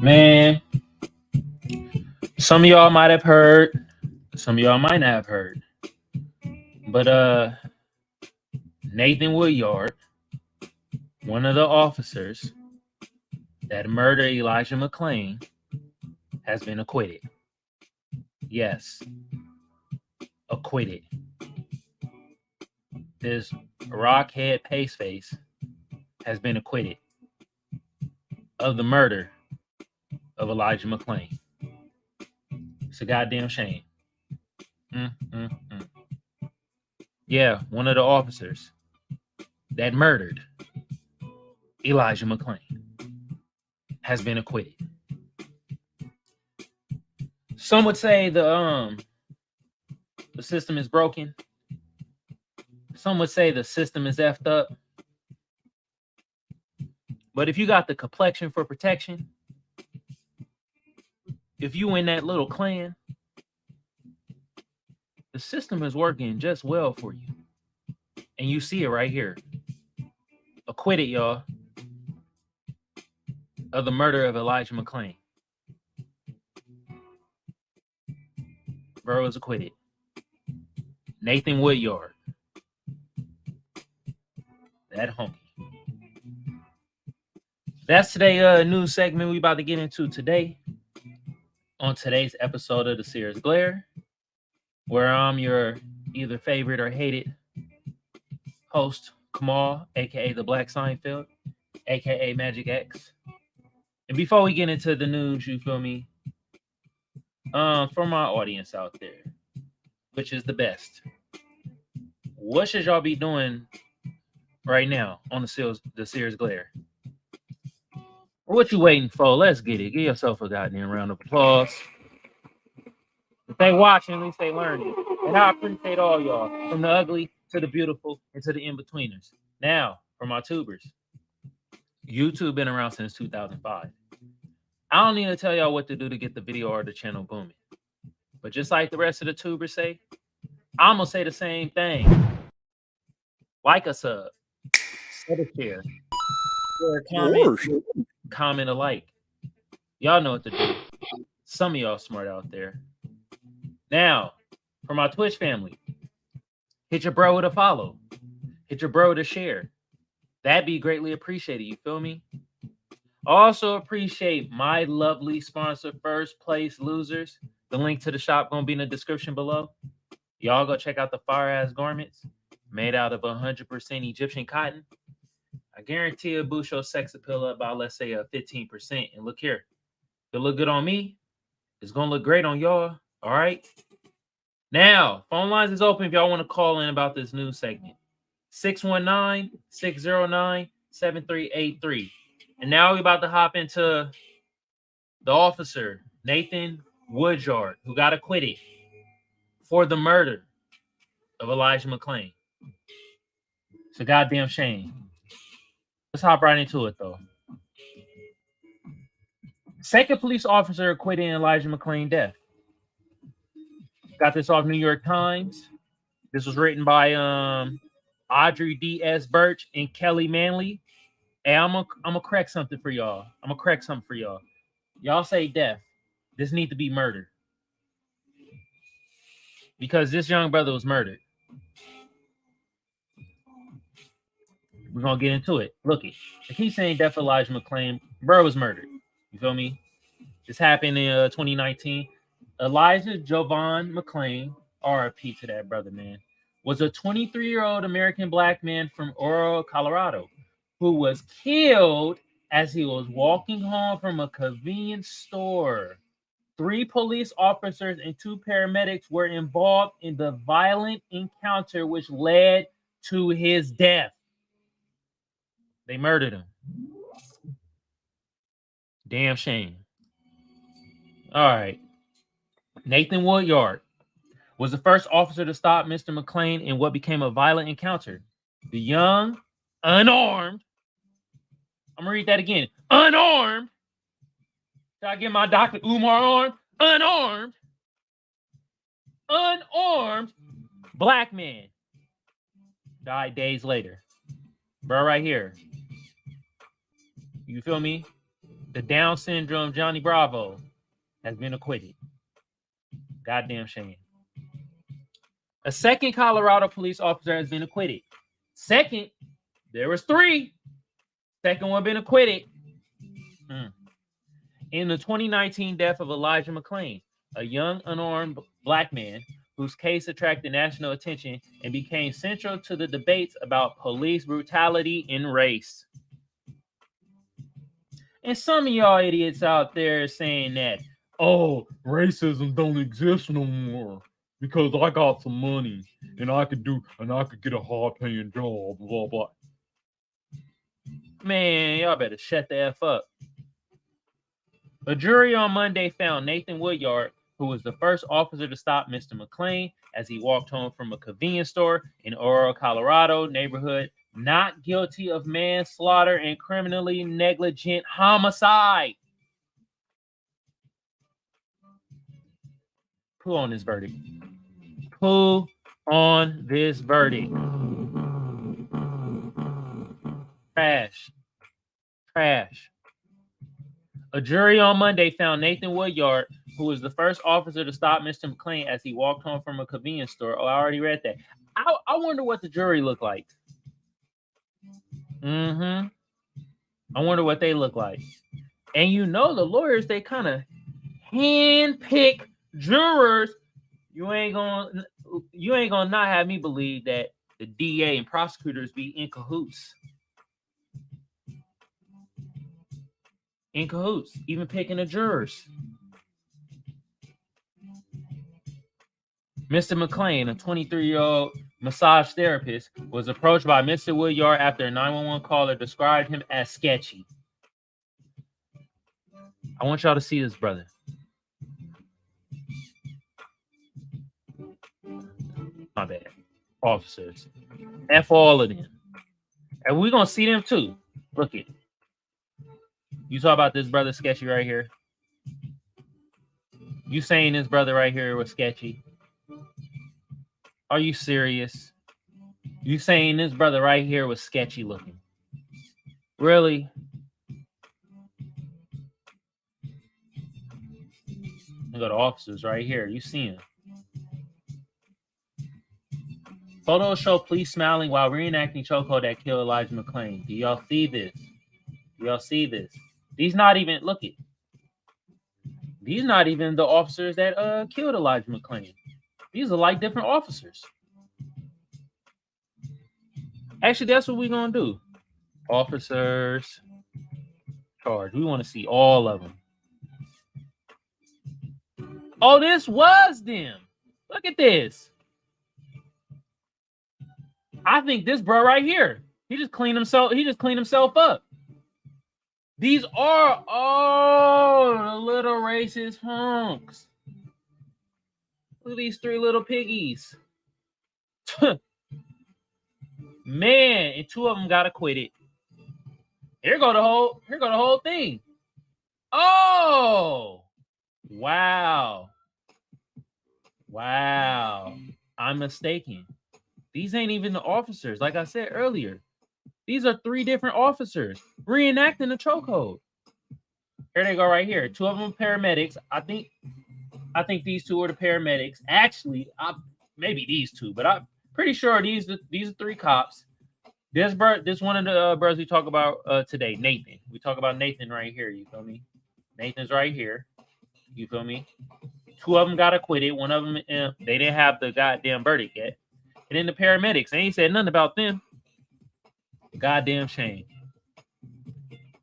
Man, some of y'all might have heard, some of y'all might not have heard. But Nathan Woodyard, one of the officers that murdered Elijah McClain, has been acquitted. Yes, acquitted. This rockhead paceface has been acquitted of the murder of Elijah McClain. It's a goddamn shame. Yeah, one of the officers that murdered Elijah McClain has been acquitted. Some would say the system is broken. Some would say the system is effed up. But if you got the complexion for protection, if you in that little clan, the system is working just well for you. And you see it right here. Acquitted, y'all, of the murder of Elijah McClain. Bro is acquitted. Nathan Woodyard. That homie. That's today's news segment we about to get into today. On today's episode of the Seers Glare, where I'm your either favorite or hated host, Kamal, aka the Black Seinfeld, aka Magic X. And before we get into the news, you feel me? For my audience out there, which is the best, what should y'all be doing right now on the Seers Glare? What you waiting for? Let's get it. Give yourself a goddamn round of applause. If they watching, at least they learning. And I appreciate all y'all, from the ugly to the beautiful and to the in-betweeners. Now, for my tubers, YouTube been around since 2005. I don't need to tell y'all what to do to get the video or the channel booming. But just like the rest of the tubers say, I'm going to say the same thing. Like a sub, set a share, comment alike. Y'all know what to do. Some of y'all smart out there. Now, for my Twitch family, hit your bro with a follow. Hit your bro with a share. That'd be greatly appreciated. You feel me? Also appreciate my lovely sponsor, First Place Losers. The link to the shop gonna be in the description below. Y'all go check out the fire-ass garments made out of 100% Egyptian cotton. I guarantee it'll boost your sex appeal up by, let's say, 15%. And look here, it'll look good on me. It's gonna look great on y'all. All right. Now, phone lines is open if y'all want to call in about this news segment. 619-609-7383. And now we're about to hop into the officer, Nathan Woodyard, who got acquitted for the murder of Elijah McClain. It's a goddamn shame. Let's hop right into it, though. Second police officer acquitted in Elijah McClain death. Got this off New York Times. This was written by Audrey D.S. Birch and Kelly Manley. Hey, I'm gonna correct something for y'all. Y'all say death. This needs to be murder. Because this young brother was murdered. We're gonna get into it. Look it. I keep saying death of Elijah McClain. Bro was murdered. You feel me? This happened in 2019. Elijah Jovan McClain, RIP to that brother, man, was a 23-year-old American black man from Aurora, Colorado, who was killed as he was walking home from a convenience store. 3 police officers and 2 paramedics were involved in the violent encounter which led to his death. They murdered him. Damn shame. All right. Nathan Woodyard was the first officer to stop Mr. McClain in what became a violent encounter. The young, unarmed, I'm going to read that again, unarmed, should I get my Dr. Umar on? Unarmed black man died days later. Bro, right here. You feel me? The Down syndrome Johnny Bravo has been acquitted. Goddamn shame. A second Colorado police officer has been acquitted. Second, there was 3. Second one been acquitted. In the 2019 death of Elijah McClain, a young unarmed black man whose case attracted national attention and became central to the debates about police brutality and race. And some of y'all idiots out there saying that, oh, racism don't exist no more because I got some money and I could get a high-paying job, blah, blah. Man, y'all better shut the F up. A jury on Monday found Nathan Woodyard, who was the first officer to stop Mr. McClain as he walked home from a convenience store in Aurora, Colorado neighborhood, not guilty of manslaughter and criminally negligent homicide. Poo on this verdict. Poo on this verdict. Trash. Trash. A jury on Monday found Nathan Woodyard, who was the first officer to stop Mr. McClain as he walked home from a convenience store. Oh, I already read that. I wonder what the jury looked like. I wonder what they look like. And you know the lawyers, they kind of handpick jurors. You ain't gonna not have me believe that the DA and prosecutors be in cahoots. In cahoots, even picking the jurors. Mr. McClain, a 23-year-old massage therapist, was approached by Mr. Woodyard after a 911 caller described him as sketchy. I want y'all to see this brother. My bad. Officers. F all of them. And we're going to see them too. Look it. You talk about this brother sketchy right here. You saying this brother right here was sketchy? Are you serious? You saying this brother right here was sketchy looking? Really? I got officers right here. You see him. Photos show police smiling while reenacting chokehold that killed Elijah McClain. Do y'all see this? Do y'all see this? These not even, look it. These not even the officers that killed Elijah McClain. These are like different officers. Actually, that's what we're going to do. Officers charged. We want to see all of them. Oh, this was them. Look at this. I think this bro right here. He just cleaned himself up. These are the little racist hunks. Look at these 3 little piggies. Man, and 2 of them got acquitted. Here go the whole thing. Oh, wow. I'm mistaken. These ain't even the officers. Like I said earlier, these are 3 different officers reenacting the chokehold. Here they go right here. 2 of them paramedics. I think these 2 are the paramedics. Actually, maybe these 2, but I'm pretty sure these are 3 cops. This one of the brothers we talk about today, Nathan. We talk about Nathan right here. You feel me? Nathan's right here. You feel me? 2 of them got acquitted. One of them, they didn't have the goddamn verdict yet. And then the paramedics, they ain't said nothing about them. Goddamn shame.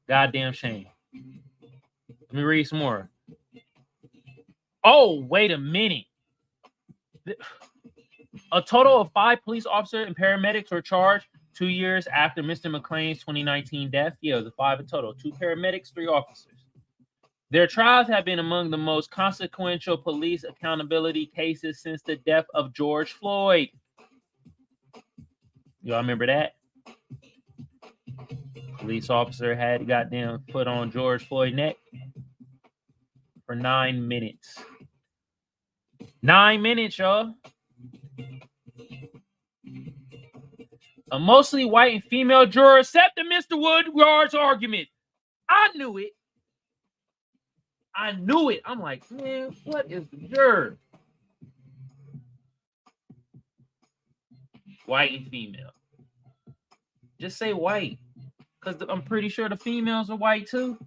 Goddamn shame. Let me read some more. Oh, wait a minute. A total of 5 police officers and paramedics were charged 2 years after Mr. McClain's 2019 death. Yeah, it was 5 in total. 2 paramedics, 3 officers. Their trials have been among the most consequential police accountability cases since the death of George Floyd. Y'all remember that? Police officer had goddamn foot on George Floyd's neck for 9 minutes. 9 minutes, y'all. A mostly white and female juror accepted Mr. Woodyard's argument. I knew it. I knew it. I'm like, man, what is the jerk? White and female. Just say white. Because I'm pretty sure the females are white too.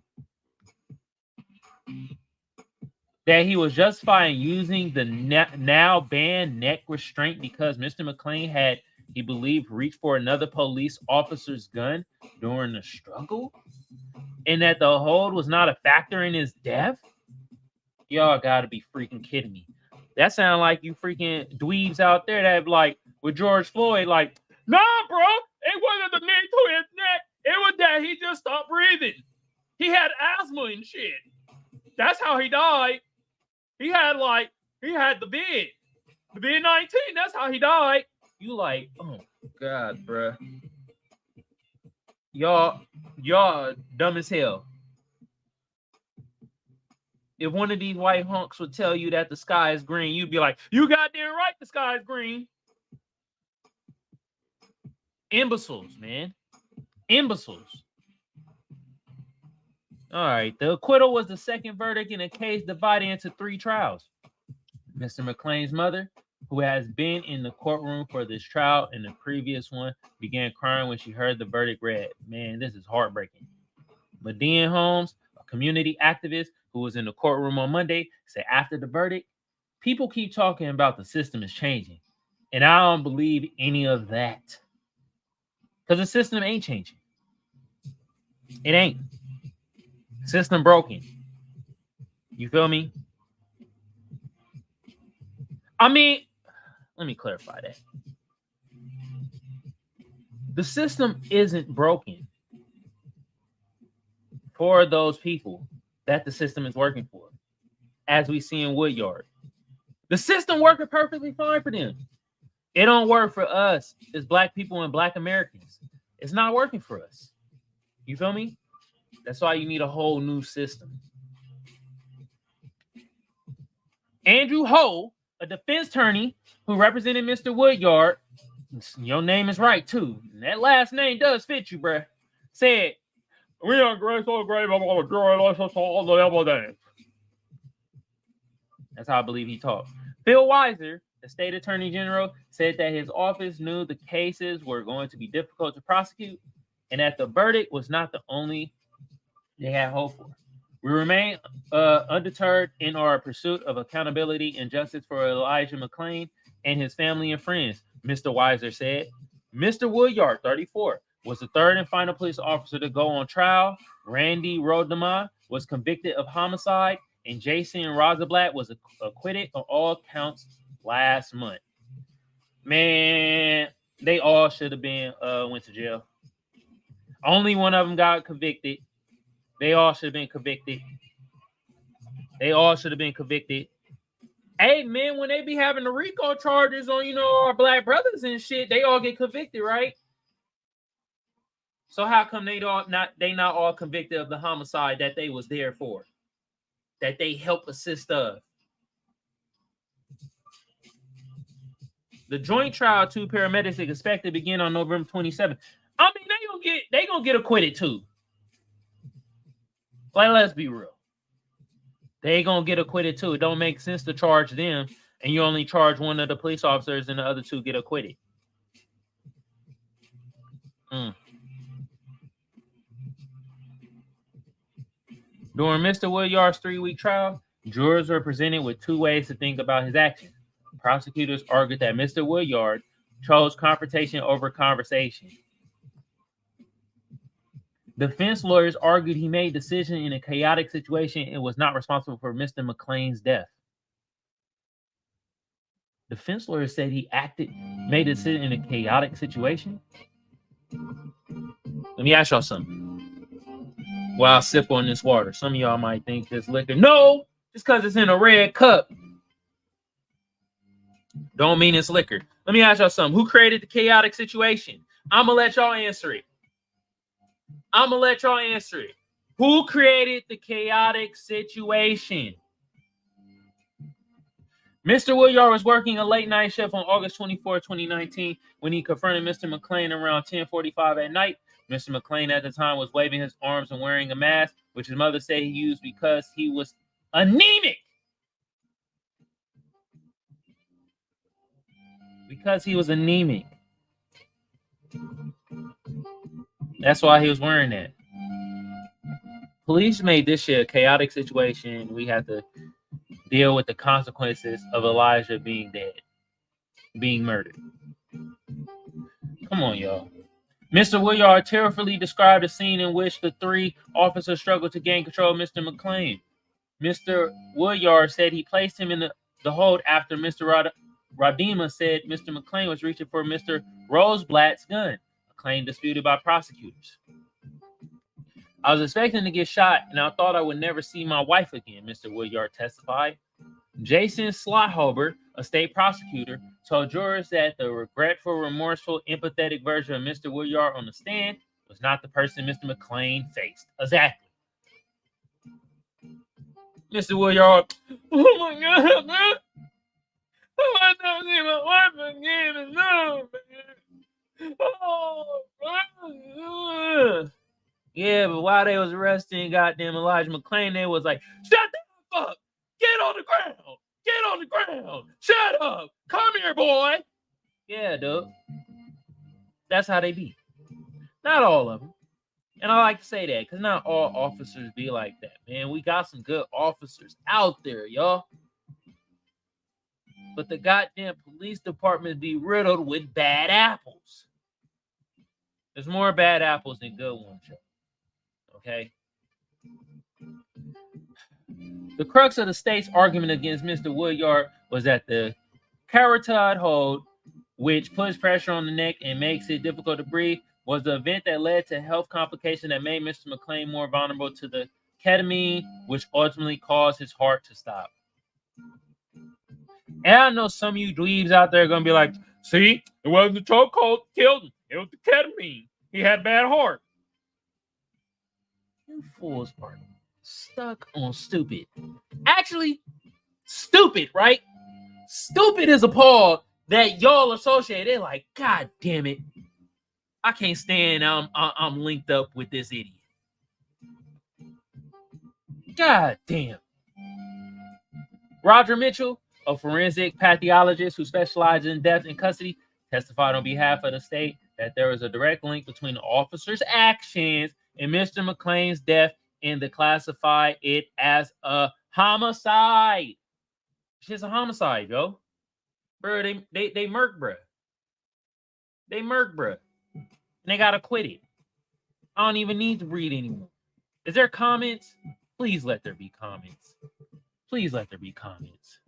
That he was justified in using the now banned neck restraint because Mr. McClain had, he believed, reached for another police officer's gun during the struggle, and that the hold was not a factor in his death. Y'all gotta be freaking kidding me. That sound like you freaking dweebs out there that like with George Floyd, like, nah, bro, it wasn't the knee to his neck. It was that he just stopped breathing. He had asthma and shit. That's how he died. He had the vid-19. That's how he died. You like, oh God, bro. Y'all dumb as hell. If one of these white hunks would tell you that the sky is green, you'd be like, you goddamn right, the sky is green. Imbeciles, man. Imbeciles. All right. The acquittal was the second verdict in a case divided into 3 trials. Mr. McClain's mother, who has been in the courtroom for this trial and the previous one, began crying when she heard the verdict read. Man, this is heartbreaking. Median Holmes, a community activist who was in the courtroom on Monday, said after the verdict, people keep talking about the system is changing. And I don't believe any of that. Because the system ain't changing. It ain't. System broken. You feel me? I mean, let me clarify that. The system isn't broken for those people that the system is working for, as we see in Woodyard. The system working perfectly fine for them. It don't work for us as Black people and Black Americans. It's not working for us. You feel me? That's why you need a whole new system. Andrew Ho, a defense attorney who represented Mr. Woodyard, your name is right too. And that last name does fit you, bruh. Said, we are great, so great about the jury, let's all the evidence. That's how I believe he talked. Phil Weiser, the state attorney general, said that his office knew the cases were going to be difficult to prosecute and that the verdict was not the only they had hope for. We remain undeterred in our pursuit of accountability and justice for Elijah McClain and his family and friends, Mr. Weiser said. Mr. Woodyard, 34, was the third and final police officer to go on trial. Randy Rodema was convicted of homicide, and Jason Rosenblatt was acquitted on all counts last month. Man, they all should have been went to jail. Only one of them got convicted. They all should have been convicted. They all should have been convicted. Hey, man, when they be having the RICO charges on, our Black brothers and shit, they all get convicted, right? So how come they not all convicted of the homicide that they was there for? That they helped assist of? The joint trial 2 paramedics is expected to begin on November 27th. I mean, they gonna get acquitted too. Like, let's be real. They gonna get acquitted too. It don't make sense to charge them and you only charge one of the police officers and the other 2 get acquitted. During Mr. Woodyard's 3-week trial, jurors were presented with 2 ways to think about his actions. Prosecutors argued that Mr. Woodyard chose confrontation over conversation. Defense lawyers argued he made a decision in a chaotic situation and was not responsible for Mr. McClain's death. Defense lawyers said he made a decision in a chaotic situation. Let me ask y'all something. While I sip on this water, some of y'all might think this liquor. No, just because it's in a red cup don't mean it's liquor. Let me ask y'all something. Who created the chaotic situation? I'm going to let y'all answer it. Who created the chaotic situation? Mr. Woodyard was working a late night shift on August 24, 2019, when he confronted Mr. McClain around 10:45 at night. Mr. McClain at the time was waving his arms and wearing a mask, which his mother said he used because he was Anemic. Because he was anemic. That's why he was wearing that. Police made this shit a chaotic situation. We had to deal with the consequences of Elijah being dead, being murdered. Come on, y'all. Mr. Woodyard tearfully described a scene in which the three officers struggled to gain control of Mr. McClain. Mr. Woodyard said he placed him in the hold after Mr. Radima said Mr. McClain was reaching for Mr. Roseblatt's gun, a claim disputed by prosecutors. I was expecting to get shot, and I thought I would never see my wife again, Mr. Woodyard testified. Jason Slothober, a state prosecutor, told jurors that the regretful, remorseful, empathetic version of Mr. Woodyard on the stand was not the person Mr. McClain faced. Exactly. Mr. Woodyard, oh my God, man. I don't see my wife again. No, man. Oh, yeah, but while they was arresting goddamn Elijah McClain, they was like, shut the fuck up. Get on the ground. Get on the ground. Shut up. Come here, boy. Yeah, dude. That's how they be. Not all of them. And I like to say that because not all officers be like that, man. We got some good officers out there, y'all. But the goddamn police department be riddled with bad apples. There's more bad apples than good ones, y'all. Okay? The crux of the state's argument against Mr. Woodyard was that the carotid hold, which puts pressure on the neck and makes it difficult to breathe, was the event that led to health complications that made Mr. McClain more vulnerable to the ketamine, which ultimately caused his heart to stop. And I know some of you dweebs out there are going to be like, see, it wasn't the chokehold that killed him. It was the ketamine. He had a bad heart. You fools are stuck on stupid. Actually, stupid, right? Stupid is appalled that y'all associate. They're like, God damn it. I can't stand I'm linked up with this idiot. God damn. Roger Mitchell, a forensic pathologist who specializes in death in custody, testified on behalf of the state that there was a direct link between the officer's actions and Mr. McClain's death and to classify it as a homicide. It's just a homicide, yo. Bro, they murk, bro. They murk, bro. And they got acquitted. I don't even need to read anymore. Is there comments? Please let there be comments. Please let there be comments.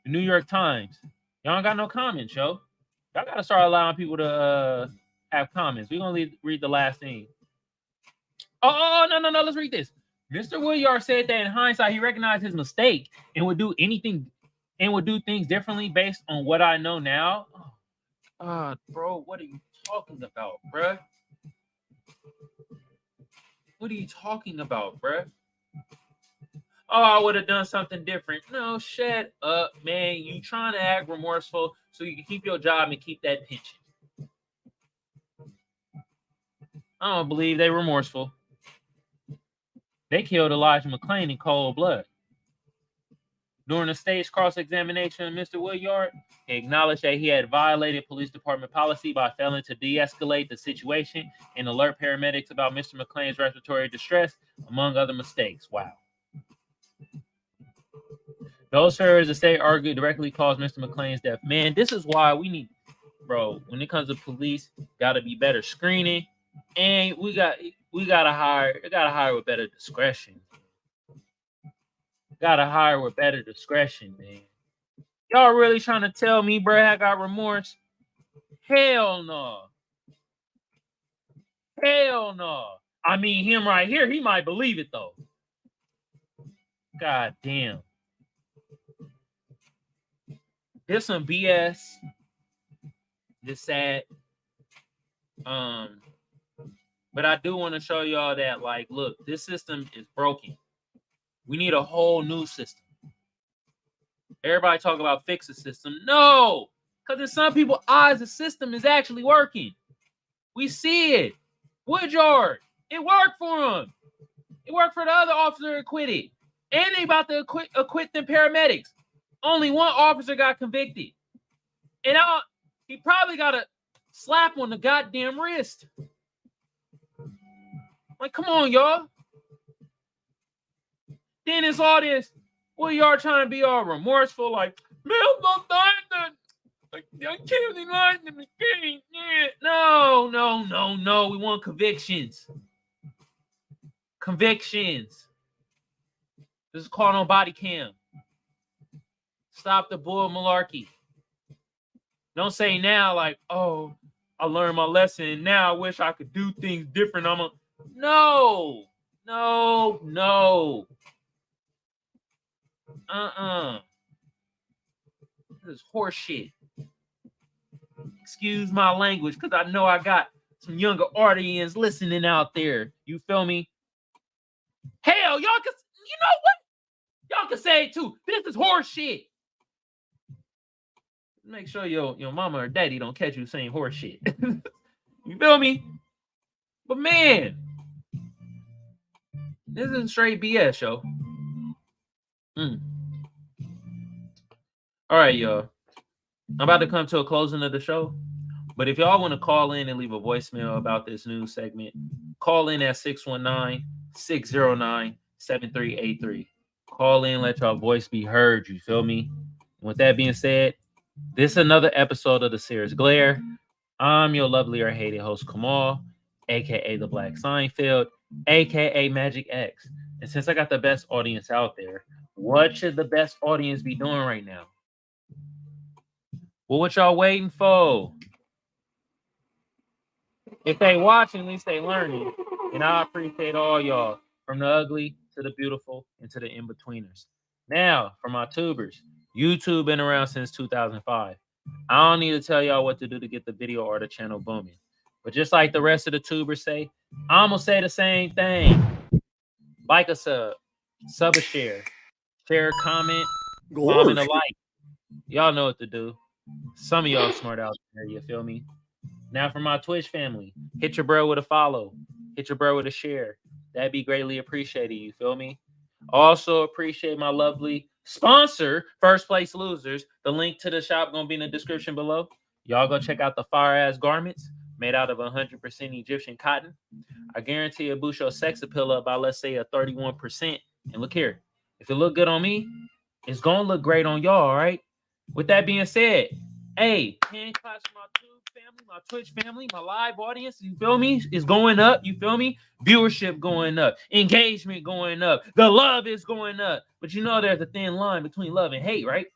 The New York Times. Y'all don't got no comments, yo. Y'all got to start allowing people to have comments. We're going to read the last thing. Oh, no. Let's read this. Mr. Woodyard said that in hindsight, he recognized his mistake and would do things differently based on what I know now. Bro, what are you talking about, bruh? What are you talking about, bruh? Oh, I would have done something different. No, shut up, man. You trying to act remorseful so you can keep your job and keep that pension. I don't believe they remorseful. They killed Elijah McClain in cold blood. During the state's cross-examination of Mr. Woodyard, he acknowledged that he had violated police department policy by failing to de-escalate the situation and alert paramedics about Mr. McClain's respiratory distress, among other mistakes. Wow. Those errors, the state argued, directly caused Mr. McClain's death. Man, this is why we need, bro, when it comes to police, got to be better screening, and we got to hire with better discretion. Gotta hire with better discretion, man. Y'all really trying to tell me, bro, I got remorse? Hell no. Hell no. I mean, him right here, he might believe it, though. God damn. There's some BS. This sad. But I do want to show y'all that, like, look, this system is broken. We need a whole new system. Everybody talk about fix the system. No, because in some people's eyes, the system is actually working. We see it. Woodyard, it worked for him. It worked for the other officer acquitted. And they about to acquit the paramedics. Only one officer got convicted. And he probably got a slap on the goddamn wrist. Like, come on, y'all. Then it's all this. Woodyard trying to be all remorseful, like, man, I'm not dying. I can't lie to McClain. Yeah. No. We want convictions. Convictions. This is called on body cam. Stop the bull malarkey. Don't say now like, oh, I learned my lesson. Now I wish I could do things different. No. This is horseshit. Excuse my language, because I know I got some younger audience listening out there. You feel me? Hell, y'all can, you know what? Y'all can say it too. This is horseshit. Make sure your mama or daddy don't catch you saying horseshit. You feel me? But man, this is straight BS, yo. All right, y'all. I'm about to come to a closing of the show. But if y'all want to call in and leave a voicemail about this news segment, call in at 619-609-7383. Call in, let y'all voice be heard. You feel me? With that being said, this is another episode of the Seers Glare. I'm your lovely or hated host, Kamal, aka the Black Seinfeld, aka Magic X. And since I got the best audience out there, what should the best audience be doing right now? Well, what y'all waiting for? If they watching, at least they learning. And I appreciate all y'all, from the ugly to the beautiful and to the in-betweeners. Now, for my tubers, YouTube been around since 2005. I don't need to tell y'all what to do to get the video or the channel booming. But just like the rest of the tubers say, I'm going to say the same thing. Like a sub a share a comment, comment a like. Y'all know what to do. Some of y'all smart out there, you feel me? Now for my Twitch family, hit your bro with a follow. Hit your bro with a share. That'd be greatly appreciated, you feel me? Also appreciate my lovely sponsor, First Place Losers. The link to the shop gonna be in the description below. Y'all go check out the fire-ass garments made out of 100% Egyptian cotton. I guarantee it boost your sex appeal up by, let's say, a 31%. And look here, if it look good on me, it's gonna look great on y'all, all right? With that being said, hey, hand claps for my Tube family, my Twitch family, my live audience, you feel me? Is going up, you feel me? Viewership going up, engagement going up, the love is going up. But you know there's a thin line between love and hate, right?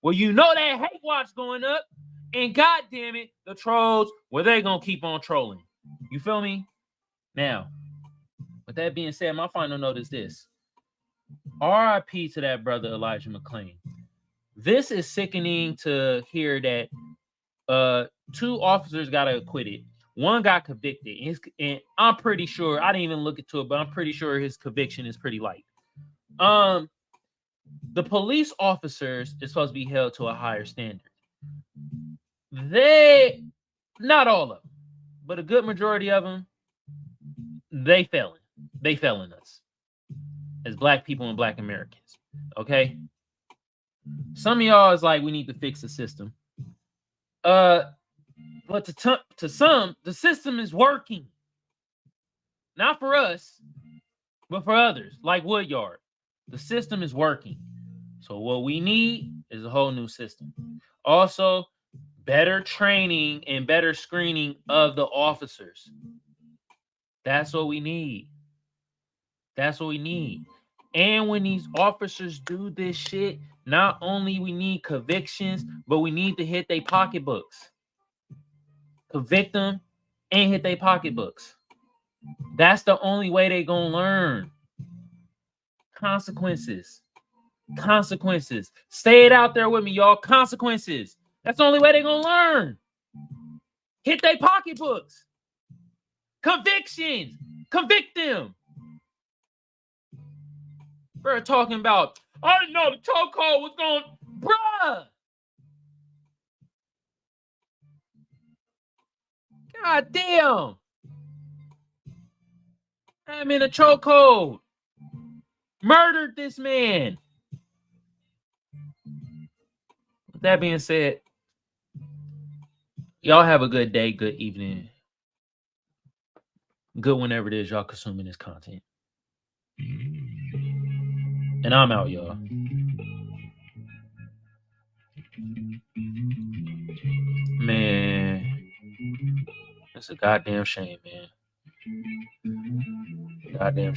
Well, you know that hate watch going up, and god damn it, the trolls, well, they gonna keep on trolling. You feel me? Now, with that being said, my final note is this. R.I.P. to that brother Elijah McClain. This is sickening to hear that 2 officers got acquitted. 1 got convicted. And I'm pretty sure, I didn't even look into it, but I'm pretty sure his conviction is pretty light. The police officers is supposed to be held to a higher standard. Not all of them, but a good majority of them, they failing us as Black people and Black Americans. Okay? Some of y'all is like, we need to fix the system. But to some, the system is working. Not for us, but for others, like Woodyard. The system is working. So what we need is a whole new system. Also, better training and better screening of the officers. That's what we need. That's what we need. And when these officers do this shit, not only we need convictions, but we need to hit their pocketbooks. Convict them and hit their pocketbooks. That's the only way they gonna learn. Consequences. Consequences. Say it out there with me, y'all. Consequences. That's the only way they gonna learn. Hit their pocketbooks. Convictions. Convict them. We're talking about, I didn't know the chokehold was going, bruh. God damn. I'm in a chokehold. Murdered this man. With that being said, y'all have a good day, good evening, good whenever it is y'all consuming this content. And I'm out, y'all. Man, it's a goddamn shame, man. Goddamn shame.